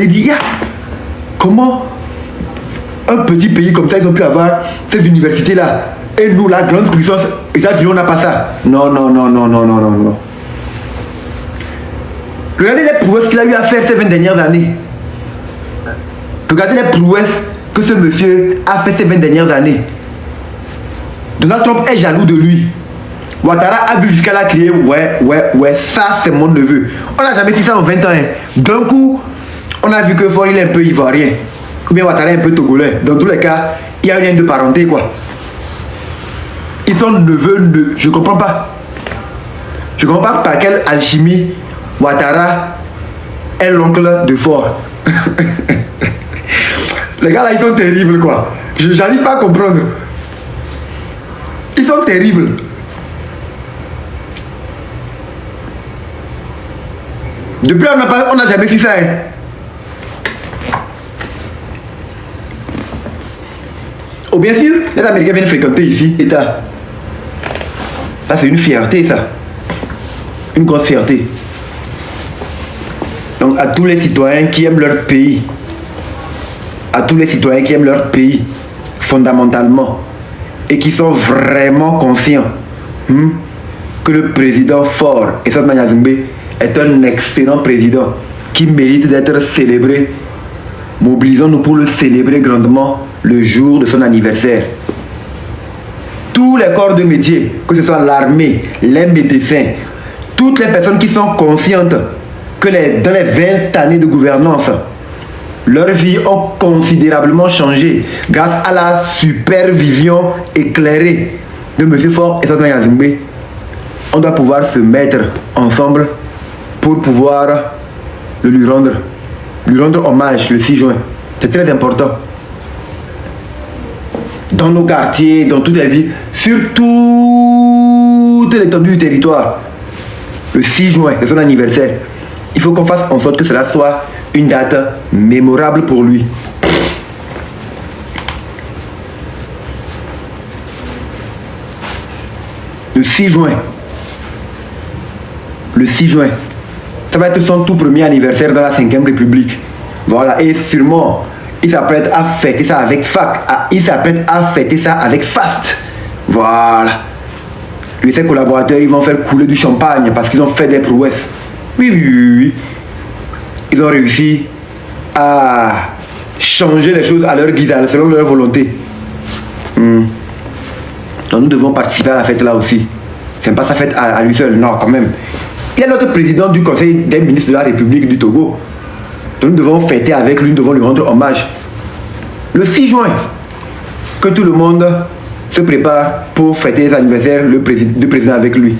s'est dit, yeah, comment un petit pays comme ça, ils ont pu avoir ces universités-là. Et nous, la grande puissance, États-Unis, on n'a pas ça. Non, non, non, non, non, non, non, non. Regardez les prouesses qu'il a eu à faire ces 20 dernières années. Regardez les prouesses que ce monsieur a fait ces 20 dernières années. Donald Trump est jaloux de lui. Ouattara a vu jusqu'à la crier, ouais, ça c'est mon neveu. On n'a jamais su ça en 20 ans. Hein. D'un coup, on a vu que Faure il est un peu ivoirien. Ou bien Ouattara est un peu togolais. Dans tous les cas, il y a un lien de parenté quoi. Ils sont neveux de... Je comprends pas. Je comprends pas par quelle alchimie Ouattara est l'oncle de Faure. Les gars là, ils sont terribles quoi. J'arrive pas à comprendre. Ils sont terribles. Depuis on n'a jamais su ça. Hein. Oh bien sûr, les Américains viennent fréquenter ici, État. Ça c'est une fierté ça. Une grosse fierté. Donc à tous les citoyens qui aiment leur pays, à tous les citoyens qui aiment leur pays, fondamentalement, et qui sont vraiment conscients que le président Faure, Essa Gnassingbé, est un excellent président qui mérite d'être célébré. Mobilisons-nous pour le célébrer grandement le jour de son anniversaire. Tous les corps de métier, que ce soit l'armée, les médecins, toutes les personnes qui sont conscientes que dans les 20 années de gouvernance, leurs vies ont considérablement changé grâce à la supervision éclairée de M. Faure et Essa Gnassingbé. On doit pouvoir se mettre ensemble pour pouvoir lui rendre hommage le 6 juin. C'est très important. Dans nos quartiers, dans toutes les villes, sur toute l'étendue du territoire, le 6 juin, c'est son anniversaire. Il faut qu'on fasse en sorte que cela soit une date mémorable pour lui. Le 6 juin. Le 6 juin. Ça va être son tout premier anniversaire dans la 5e République. Voilà, et sûrement, il s'apprête à fêter ça avec FAST. Voilà. Lui et ses collaborateurs, ils vont faire couler du champagne parce qu'ils ont fait des prouesses. Oui. Ils ont réussi à changer les choses à leur guise, selon leur volonté. Donc nous devons participer à la fête là aussi. C'est pas sa fête à lui seul, non, quand même. Il y a notre président du Conseil des ministres de la République du Togo. Donc nous devons fêter avec lui, nous devons lui rendre hommage. Le 6 juin, que tout le monde se prépare pour fêter les anniversaires du président avec lui.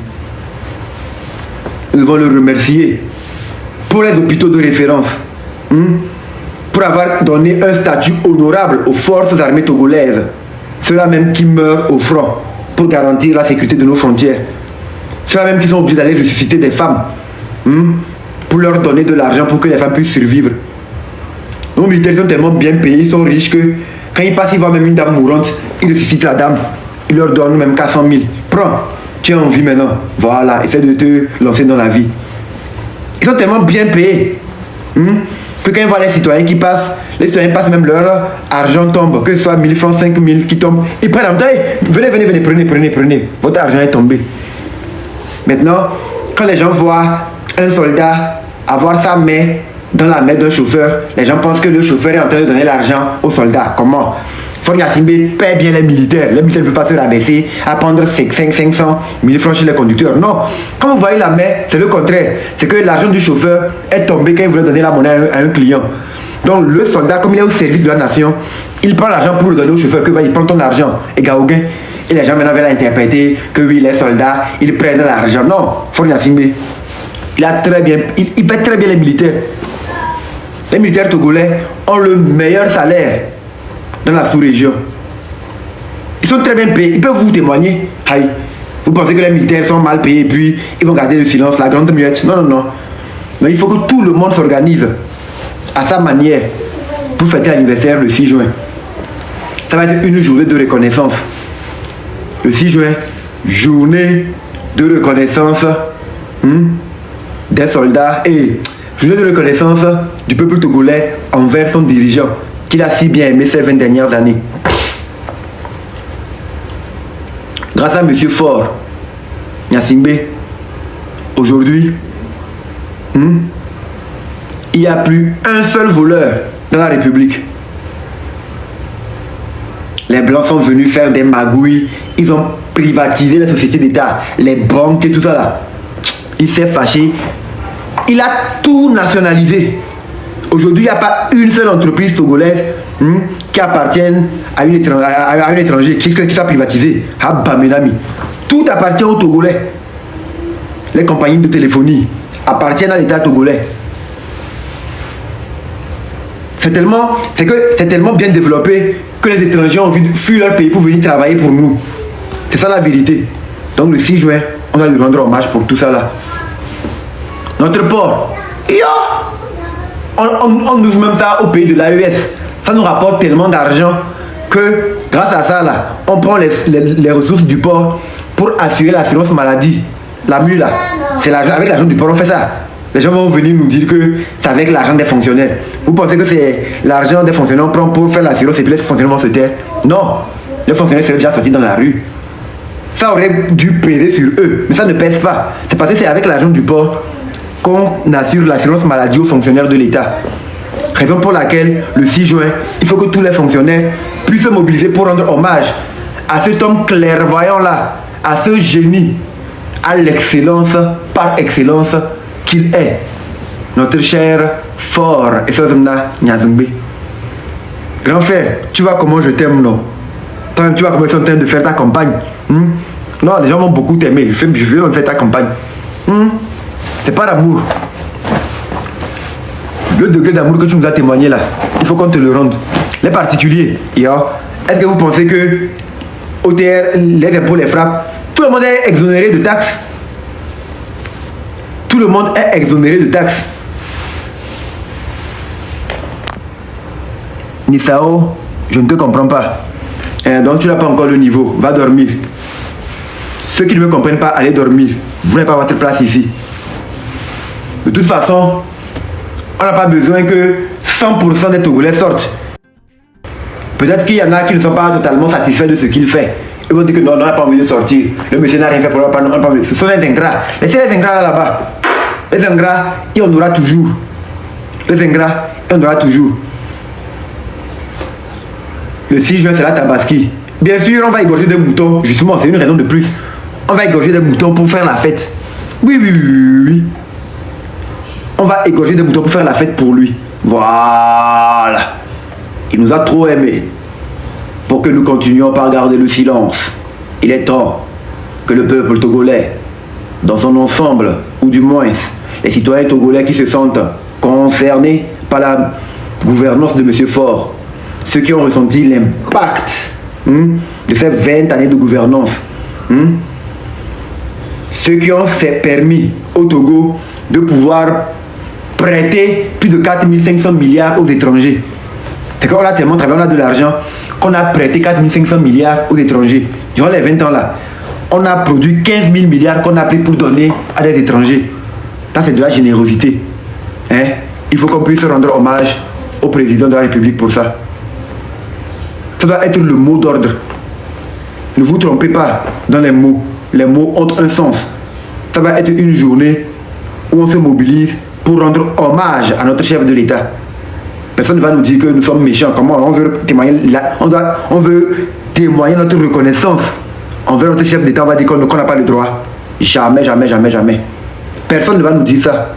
Nous devons le remercier pour les hôpitaux de référence, pour avoir donné un statut honorable aux forces armées togolaises, ceux-là même qui meurent au front pour garantir la sécurité de nos frontières. Ceux-là même qui sont obligés d'aller ressusciter des femmes pour leur donner de l'argent pour que les femmes puissent survivre. Nos militaires sont tellement bien payés, ils sont riches que quand ils passent, ils voient même une dame mourante, ils ressuscitent la dame, ils leur donnent même 400 000. Prends, tu es en vie maintenant. Voilà, essaie de te lancer dans la vie. Ils sont tellement bien payés que quand ils voient les citoyens qui passent, les citoyens passent même leur argent tombe, que ce soit 1000 francs, 5000 qui tombent. Ils prennent en taille, venez, prenez. Votre argent est tombé. Maintenant, quand les gens voient un soldat avoir sa main dans la main d'un chauffeur, les gens pensent que le chauffeur est en train de donner l'argent au soldat. Comment? Faure Gnassingbé paie bien les militaires. Les militaires ne peuvent pas se rabaisser à prendre 500 000 francs chez les conducteurs. Non. Quand vous voyez la main, c'est le contraire. C'est que l'argent du chauffeur est tombé quand il voulait donner la monnaie à un client. Donc le soldat, comme il est au service de la nation, il prend l'argent pour le donner au chauffeur, que va il prend ton argent et Gaouguin. Et les gens maintenant veulent interpréter que oui, les soldats, ils prennent l'argent. Non, Faure Gnassingbé, il paie très bien les militaires. Les militaires togolais ont le meilleur salaire dans la sous-région. Ils sont très bien payés. Ils peuvent vous témoigner. Aïe, vous pensez que les militaires sont mal payés et puis ils vont garder le silence, la grande muette. Non. Mais il faut que tout le monde s'organise à sa manière pour fêter l'anniversaire le 6 juin. Ça va être une journée de reconnaissance. Le 6 juin, journée de reconnaissance des soldats et journée de reconnaissance du peuple togolais envers son dirigeant qu'il a si bien aimé ces 20 dernières années. Grâce à M. Faure Gnassingbé, aujourd'hui, il n'y a plus un seul voleur dans la République. Les Blancs sont venus faire des magouilles, ils ont privatisé les sociétés d'État, les banques et tout ça là. Il s'est fâché, il a tout nationalisé. Aujourd'hui, il n'y a pas une seule entreprise togolaise qui appartient à un étranger qui soit privatisé. Tout appartient aux Togolais. Les compagnies de téléphonie appartiennent à l'État togolais. C'est tellement bien développé que les étrangers ont fui leur pays pour venir travailler pour nous. C'est ça la vérité. Donc le 6 juin, on va lui rendre hommage pour tout ça là. Notre port, on ouvre même ça au pays de l'AES. Ça nous rapporte tellement d'argent que grâce à ça là, on prend les ressources du port pour assurer l'assurance maladie. La mue là, c'est avec l'argent du port on fait ça. Les gens vont venir nous dire que c'est avec l'argent des fonctionnaires. Vous pensez que c'est l'argent des fonctionnaires on prend pour faire l'assurance et puis les fonctionnaires vont se taire? Non, les fonctionnaires seraient déjà sortis dans la rue. Ça aurait dû peser sur eux, mais ça ne pèse pas. C'est parce que c'est avec l'argent du port qu'on assure l'assurance maladie aux fonctionnaires de l'État. Raison pour laquelle, le 6 juin, il faut que tous les fonctionnaires puissent se mobiliser pour rendre hommage à cet homme clairvoyant là, à ce génie, à l'excellence par excellence qu'il est. Notre cher Faure Gnassingbé. Grand frère, tu vois comment je t'aime, non? Tu vois comment ils sont en train de faire ta campagne. Non, les gens vont beaucoup t'aimer. Je vais même faire ta campagne. C'est pas l'amour. Le degré d'amour que tu nous as témoigné là, il faut qu'on te le rende. Les particuliers, est-ce que vous pensez que OTR, les impôts, les frappes, tout le monde est exonéré de taxes? Tout le monde est exonéré de taxes. Nissao, je ne te comprends pas. Donc tu n'as pas encore le niveau. Va dormir. Ceux qui ne me comprennent pas, allez dormir. Vous n'avez pas votre place ici. De toute façon, on n'a pas besoin que 100% des Togolais sortent. Peut-être qu'il y en a qui ne sont pas totalement satisfaits de ce qu'il fait. Ils vont dire que non, on n'a pas envie de sortir. Le monsieur n'a rien fait pour nous. Ce sont les ingrats. Laissez les ingrats là-bas. Les ingrats, il y en aura toujours. Les ingrats, il y en aura toujours. Le 6 juin, c'est la Tabaski. Bien sûr, on va égorger des moutons. Justement, c'est une raison de plus. On va égorger des moutons pour faire la fête. Oui. On va égorger des moutons pour faire la fête pour lui. Voilà. Il nous a trop aimés. Pour que nous continuions par garder le silence. Il est temps que le peuple togolais, dans son ensemble, ou du moins les citoyens togolais qui se sentent concernés par la gouvernance de M. Faure, ceux qui ont ressenti l'impact de ces 20 années de gouvernance, ceux qui ont permis au Togo de pouvoir prêter plus de 4500 milliards aux étrangers. C'est qu'on a tellement travaillé, on a de l'argent, qu'on a prêté 4500 milliards aux étrangers. Durant les 20 ans là, on a produit 15 000 milliards qu'on a pris pour donner à des étrangers. Ça, c'est de la générosité. Il faut qu'on puisse rendre hommage au président de la République pour ça. Ça doit être le mot d'ordre. Ne vous trompez pas dans les mots. Les mots ont un sens. Ça va être une journée où on se mobilise pour rendre hommage à notre chef de l'État. Personne ne va nous dire que nous sommes méchants. Comment on veut témoigner on veut témoigner notre reconnaissance envers notre chef d'État. On va dire qu'on n'a pas le droit. Jamais. Personne ne va nous dire ça.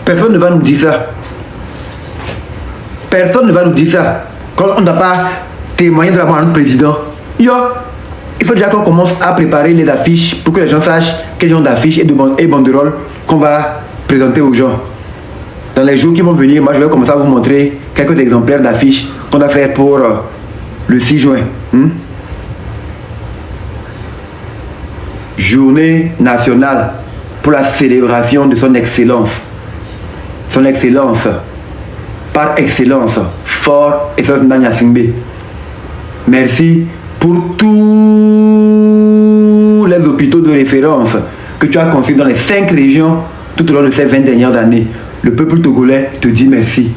Personne ne va nous dire ça. Personne ne va nous dire ça. Quand on n'a pas témoigné de la mort de notre président. Il faut déjà qu'on commence à préparer les affiches pour que les gens sachent quel genre d'affiches et banderoles qu'on va présenter aux gens. Dans les jours qui vont venir, moi je vais commencer à vous montrer quelques exemplaires d'affiches qu'on va faire pour le 6 juin. Journée nationale pour la célébration de son excellence. Son excellence, par excellence, Faure Gnassingbé. Merci pour tous les hôpitaux de référence que tu as construits dans les 5 régions tout au long de ces 20 dernières années. le peuple togolais te dit merci.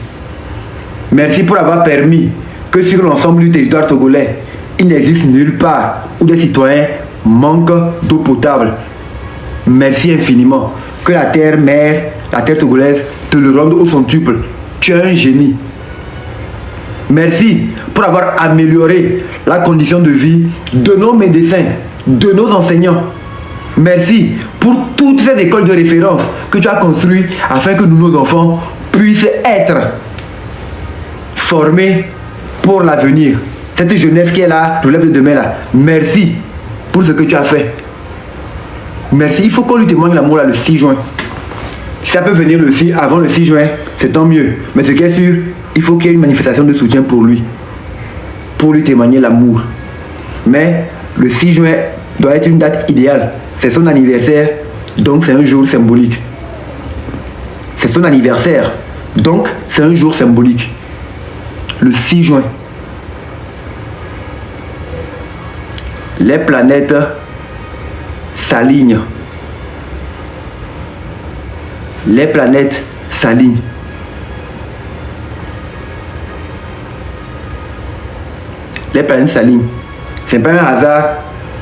Merci pour avoir permis que sur l'ensemble du territoire togolais, il n'existe nulle part où des citoyens manquent d'eau potable. Merci infiniment. Que la terre mère, la terre togolaise, te le rende au centuple. Tu es un génie. Merci pour avoir amélioré la condition de vie de nos médecins, de nos enseignants. Merci pour toutes ces écoles de référence que tu as construites afin que nos enfants puissent être formés pour l'avenir. Cette jeunesse qui est là, relève de demain là. Merci pour ce que tu as fait. Merci. Il faut qu'on lui témoigne l'amour là le 6 juin. Si ça peut venir avant le 6 juin, c'est tant mieux. Mais ce qui est sûr, il faut qu'il y ait une manifestation de soutien pour lui. Pour lui témoigner l'amour. Mais le 6 juin doit être une date idéale. C'est son anniversaire, donc c'est un jour symbolique. C'est son anniversaire, donc c'est un jour symbolique. Le 6 juin. Les planètes s'alignent. Les planètes s'alignent. Les planètes s'alignent. C'est pas un hasard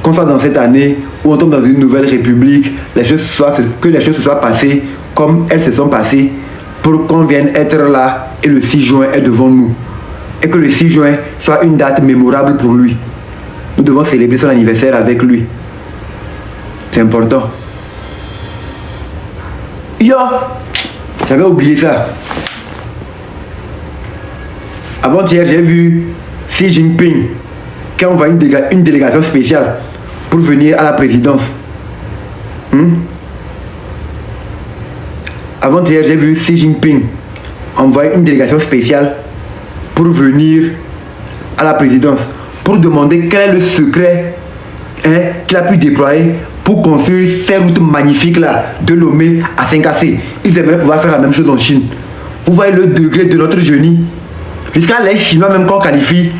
qu'on soit dans cette année où on tombe dans une nouvelle république, que les choses se soient passées comme elles se sont passées pour qu'on vienne être là et le 6 juin est devant nous. Et que le 6 juin soit une date mémorable pour lui. Nous devons célébrer son anniversaire avec lui. C'est important. Yo, j'avais oublié ça. Avant-hier, j'ai vu Xi Jinping qui a envoyé une délégation spéciale pour venir à la présidence. Avant-hier, j'ai vu Xi Jinping envoyer une délégation spéciale pour venir à la présidence, pour demander quel est le secret qu'il a pu déployer pour construire ces routes magnifiques là, de Lomé à Saint-Cassé. Ils aimeraient pouvoir faire la même chose en Chine. Vous voyez le degré de notre génie. Jusqu'à les Chinois même qu'on qualifie,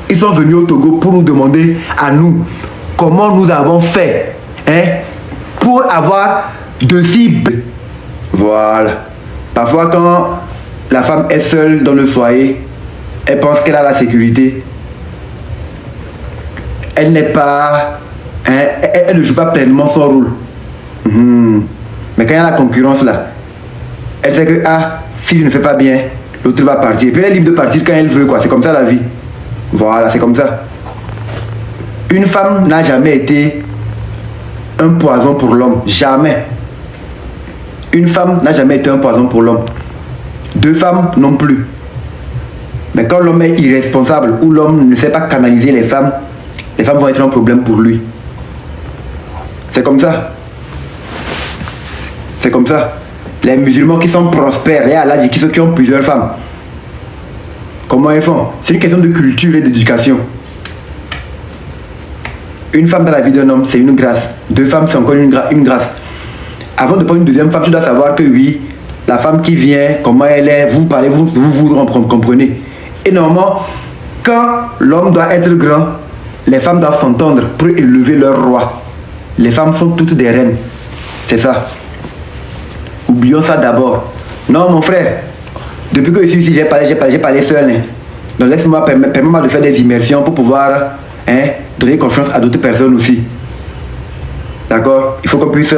ils sont venus au Togo pour nous demander à nous comment nous avons fait pour avoir de cibles. Voilà. Parfois quand la femme est seule dans le foyer, elle pense qu'elle a la sécurité. Elle n'est pas... elle ne joue pas pleinement son rôle. Mais quand il y a la concurrence là, elle sait que si je ne fais pas bien, l'autre va partir. Et puis elle est libre de partir quand elle veut, quoi. C'est comme ça la vie. Voilà, c'est comme ça. Une femme n'a jamais été un poison pour l'homme. Jamais. Une femme n'a jamais été un poison pour l'homme. Deux femmes non plus. Mais quand l'homme est irresponsable ou l'homme ne sait pas canaliser les femmes vont être un problème pour lui. C'est comme ça. C'est comme ça. Les musulmans qui sont prospères, et Allah dit ceux qui ont plusieurs femmes. Comment ils font? C'est une question de culture et d'éducation. Une femme dans la vie d'un homme, c'est une grâce. Deux femmes, c'est encore une grâce. Avant de prendre une deuxième femme, tu dois savoir que oui, la femme qui vient, comment elle est, vous parlez, vous comprenez. Et normalement, quand l'homme doit être grand, les femmes doivent s'entendre pour élever leur roi. Les femmes sont toutes des reines. C'est ça. Oublions ça d'abord. Non, mon frère, depuis que je suis ici, j'ai parlé seul. Donc laisse-moi, permets-moi de faire des immersions pour pouvoir donner confiance à d'autres personnes aussi. D'accord? Il faut qu'on puisse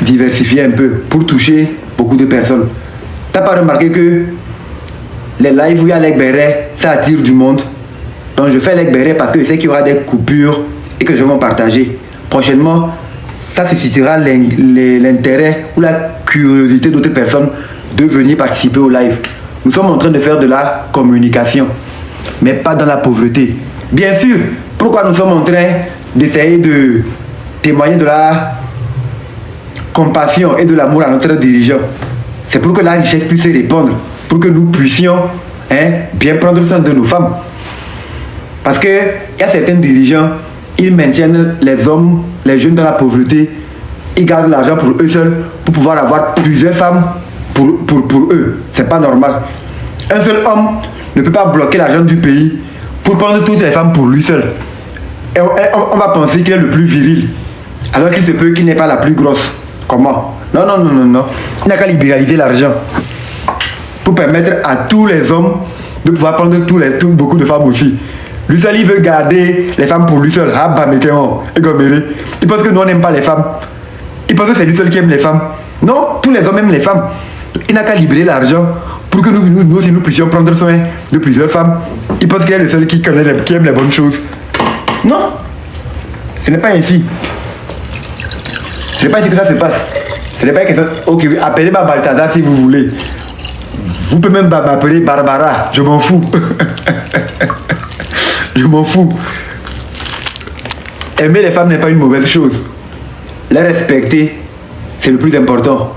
diversifier un peu pour toucher beaucoup de personnes. T'as pas remarqué que les lives où il y a les bérets, ça attire du monde? Donc je fais les bérets parce que je sais qu'il y aura des coupures et que les gens vont partager. Prochainement, ça suscitera l'intérêt ou la curiosité d'autres personnes de venir participer au live. Nous sommes en train de faire de la communication, mais pas dans la pauvreté. Bien sûr, pourquoi nous sommes en train d'essayer de témoigner de la compassion et de l'amour à notre dirigeant? C'est pour que la richesse puisse se répandre, pour que nous puissions bien prendre soin de nos femmes. Parce qu'il y a certains dirigeants, ils maintiennent les hommes, les jeunes dans la pauvreté, ils gardent l'argent pour eux seuls, pour pouvoir avoir plusieurs femmes pour eux. C'est pas normal. Un seul homme ne peut pas bloquer l'argent du pays pour prendre toutes les femmes pour lui seul. Et on va penser qu'il est le plus viril, alors qu'il se peut qu'il n'est pas la plus grosse. Comment? Non, non, non, non, non. Il n'a qu'à libéraliser l'argent pour permettre à tous les hommes de pouvoir prendre beaucoup de femmes aussi. Lui seul, il veut garder les femmes pour lui seul. Ah, bah, mais il pense que nous, on n'aime pas les femmes. Il pense que c'est lui seul qui aime les femmes. Non, tous les hommes aiment les femmes. Il n'a qu'à libérer l'argent pour que nous aussi, nous puissions prendre soin de plusieurs femmes. Il pense qu'il est le seul qui aime les bonnes choses. Non, ce n'est pas ainsi. Ce n'est pas ainsi que ça se passe. Ce n'est pas une question. Ok, oui, appelez-moi Balthazar si vous voulez. Vous pouvez même m'appeler Barbara. Je m'en fous. Je m'en fous. Aimer les femmes n'est pas une mauvaise chose. Les respecter, c'est le plus important.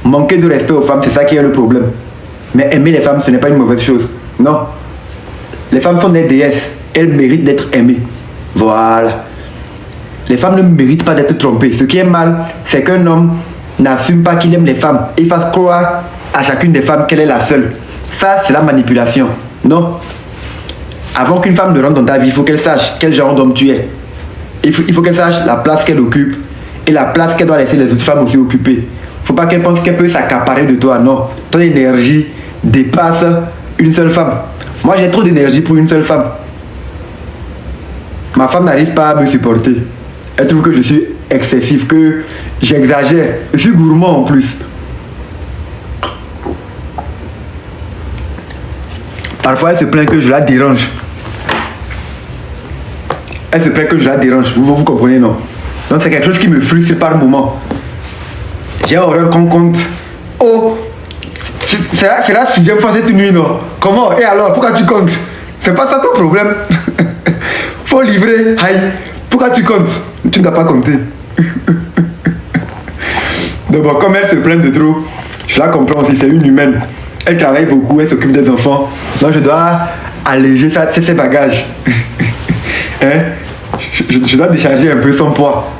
Manquer de respect aux femmes, c'est ça qui est le problème. Mais aimer les femmes, ce n'est pas une mauvaise chose. Non. Les femmes sont des déesses. Elles méritent d'être aimées. Voilà. Les femmes ne méritent pas d'être trompées. Ce qui est mal, c'est qu'un homme n'assume pas qu'il aime les femmes et fasse croire à chacune des femmes qu'elle est la seule. Ça, c'est la manipulation. Non. Avant qu'une femme ne rentre dans ta vie, il faut qu'elle sache quel genre d'homme tu es. Il faut qu'elle sache la place qu'elle occupe et la place qu'elle doit laisser les autres femmes aussi occuper. Il ne faut pas qu'elle pense qu'elle peut s'accaparer de toi. Non. Ton énergie dépasse une seule femme. Moi, j'ai trop d'énergie pour une seule femme. Ma femme n'arrive pas à me supporter. Elle trouve que je suis excessif, que j'exagère. Je suis gourmand en plus. Parfois, elle se plaint que je la dérange. Elle se plaint que je la dérange. Vous comprenez, non? Donc, c'est quelque chose qui me frustre par moment. J'ai horreur qu'on compte. Oh, c'est la 6e fois cette nuit, non? Comment? Et alors, pourquoi tu comptes? C'est pas ça ton problème. Faut livrer. Aïe. Pourquoi tu comptes? Tu n'as pas compté. Donc bon, comme elle se plaint de trop, je la comprends aussi, c'est une humaine. Elle travaille beaucoup, elle s'occupe des enfants. Donc je dois alléger ses bagages. Hein? Je dois décharger un peu son poids.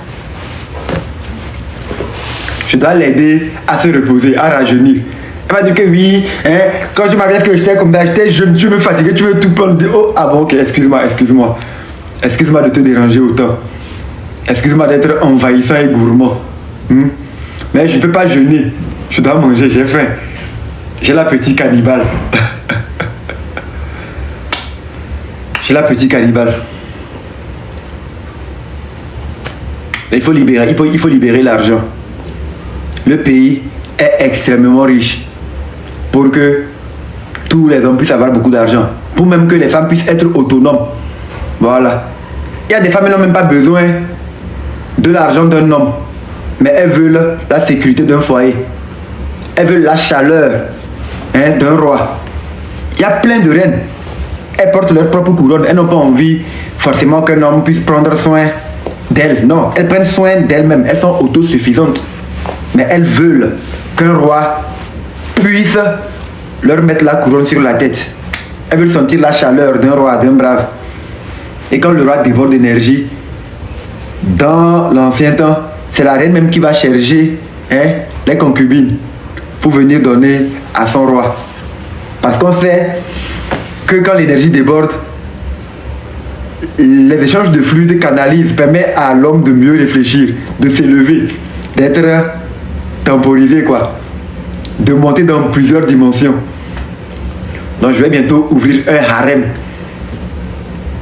Je dois l'aider à se reposer, à rajeunir. Elle m'a dit que oui, hein, quand tu m'avais dit que j'étais comme ça, j'étais jeune, tu veux me fatiguer, tu veux tout prendre. Oh, ah bon, ok, excuse-moi. Excuse-moi de te déranger autant. Excuse-moi d'être envahissant et gourmand. Mais je ne peux pas jeûner. Je dois manger, j'ai faim. J'ai l'appétit cannibale. J'ai l'appétit cannibale. Il faut libérer l'argent. Le pays est extrêmement riche pour que tous les hommes puissent avoir beaucoup d'argent. Pour même que les femmes puissent être autonomes. Voilà. Il y a des femmes qui n'ont même pas besoin de l'argent d'un homme. Mais elles veulent la sécurité d'un foyer. Elles veulent la chaleur d'un roi. Il y a plein de reines. Elles portent leur propre couronne. Elles n'ont pas envie forcément qu'un homme puisse prendre soin d'elles. Non, elles prennent soin d'elles-mêmes. Elles sont autosuffisantes. Mais elles veulent qu'un roi puisse leur mettre la couronne sur la tête. Elles veulent sentir la chaleur d'un roi, d'un brave. Et quand le roi déborde d'énergie, dans l'ancien temps, c'est la reine même qui va chercher les concubines pour venir donner à son roi. Parce qu'on sait que quand l'énergie déborde, les échanges de fluides canalisent, permet à l'homme de mieux réfléchir, de s'élever, d'être temporisé, quoi, de monter dans plusieurs dimensions. Donc je vais bientôt ouvrir un harem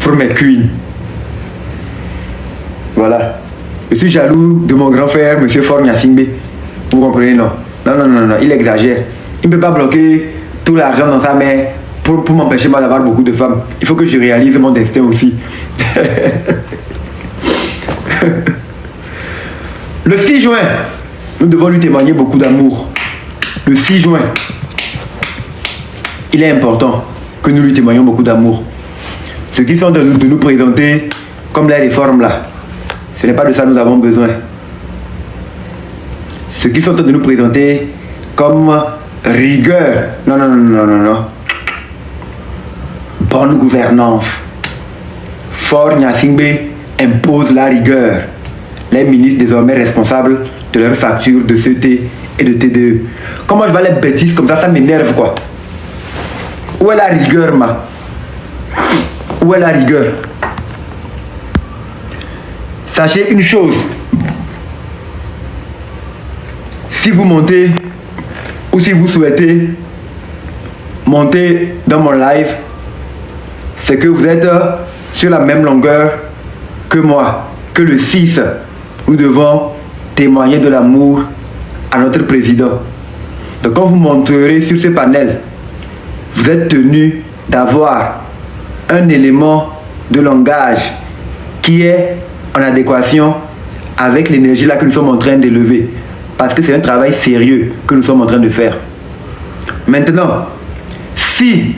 pour mes queens. Voilà. Je suis jaloux de mon grand frère, M. Faure Gnassingbé. Vous comprenez, non? Non, il exagère. Il ne peut pas bloquer tout l'argent dans sa main pour m'empêcher moi d'avoir beaucoup de femmes. Il faut que je réalise mon destin aussi. Le 6 juin, nous devons lui témoigner beaucoup d'amour. Le 6 juin, il est important que nous lui témoignions beaucoup d'amour. Ceux qui sont de nous présenter comme les réformes là, ce n'est pas de ça que nous avons besoin. Ceux qui sont de nous présenter comme rigueur, non. Bonne gouvernance. Faure Gnassingbé impose la rigueur. Les ministres désormais responsables de leurs factures de CET et de TDE. Comment je vois les bêtises comme ça m'énerve quoi. Où est la rigueur, ma? Où est la rigueur? Sachez une chose. Si vous montez ou si vous souhaitez monter dans mon live, c'est que vous êtes sur la même longueur que moi, que le 6. Nous devons témoigner de l'amour à notre président. Donc quand vous monterez sur ce panel, vous êtes tenu d'avoir un élément de langage qui est en adéquation avec l'énergie là que nous sommes en train d'élever. Parce que c'est un travail sérieux que nous sommes en train de faire. Maintenant, si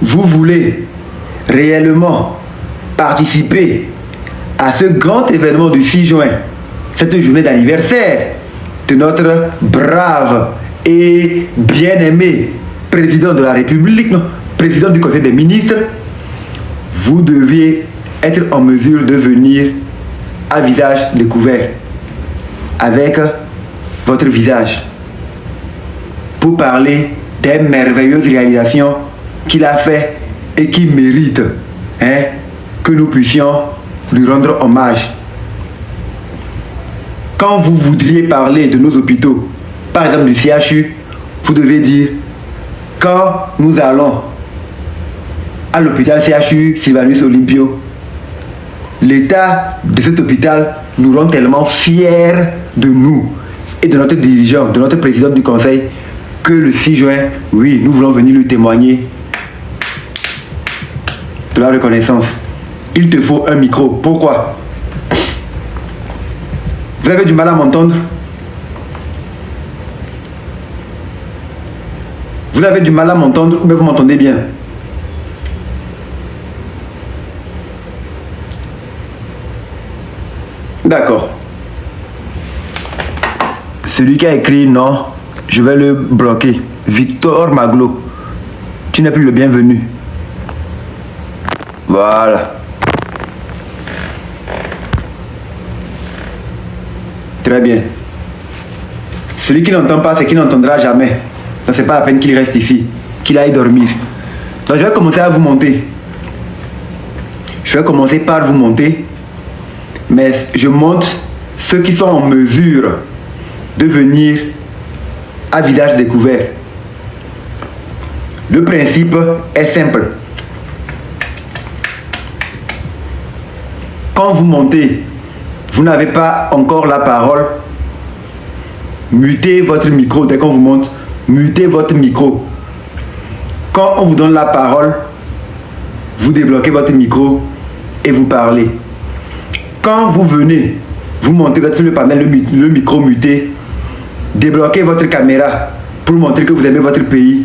vous voulez réellement participer à ce grand événement du 6 juin, cette journée d'anniversaire de notre brave et bien-aimé président de la République, non, président du Conseil des ministres, vous deviez être en mesure de venir à visage découvert avec votre visage pour parler des merveilleuses réalisations qu'il a fait et qui méritent que nous puissions lui rendre hommage. Quand vous voudriez parler de nos hôpitaux, par exemple du CHU, vous devez dire quand nous allons à l'hôpital CHU Sylvanus Olympio, l'état de cet hôpital nous rend tellement fiers de nous et de notre dirigeant, de notre président du conseil, que le 6 juin, oui, nous voulons venir lui témoigner de la reconnaissance. Il te faut un micro. Pourquoi? Vous avez du mal à m'entendre? Vous avez du mal à m'entendre ou bien vous m'entendez bien? D'accord. Celui qui a écrit non, je vais le bloquer. Victor Maglo, tu n'es plus le bienvenu. Voilà. Très bien. Celui qui n'entend pas, c'est qu'il n'entendra jamais. Donc c'est pas la peine qu'il reste ici, qu'il aille dormir. Donc je vais commencer à vous monter. Je vais commencer par vous monter. Mais je monte ceux qui sont en mesure de venir à visage découvert. Le principe est simple. Quand vous montez, vous n'avez pas encore la parole, mutez votre micro. Dès qu'on vous monte, mutez votre micro. Quand on vous donne la parole, vous débloquez votre micro et vous parlez. Quand vous venez, vous montez sur le panel, le micro muté, débloquez votre caméra pour montrer que vous aimez votre pays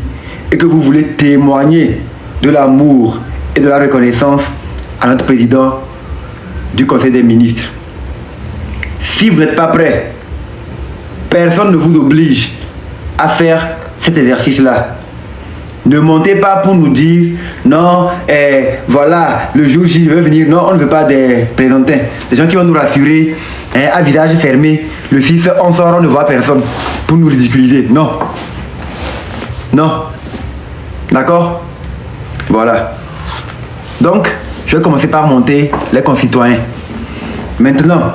et que vous voulez témoigner de l'amour et de la reconnaissance à notre président du Conseil des ministres. Si vous n'êtes pas prêt, personne ne vous oblige à faire cet exercice-là. Ne montez pas pour nous dire non, voilà, le jour J, je veux venir. Non, on ne veut pas des présentants. Des gens qui vont nous rassurer à visage fermé. Le 6, on sort, on ne voit personne pour nous ridiculiser. Non. Non. D'accord? Voilà. Donc, je vais commencer par monter les concitoyens. Maintenant,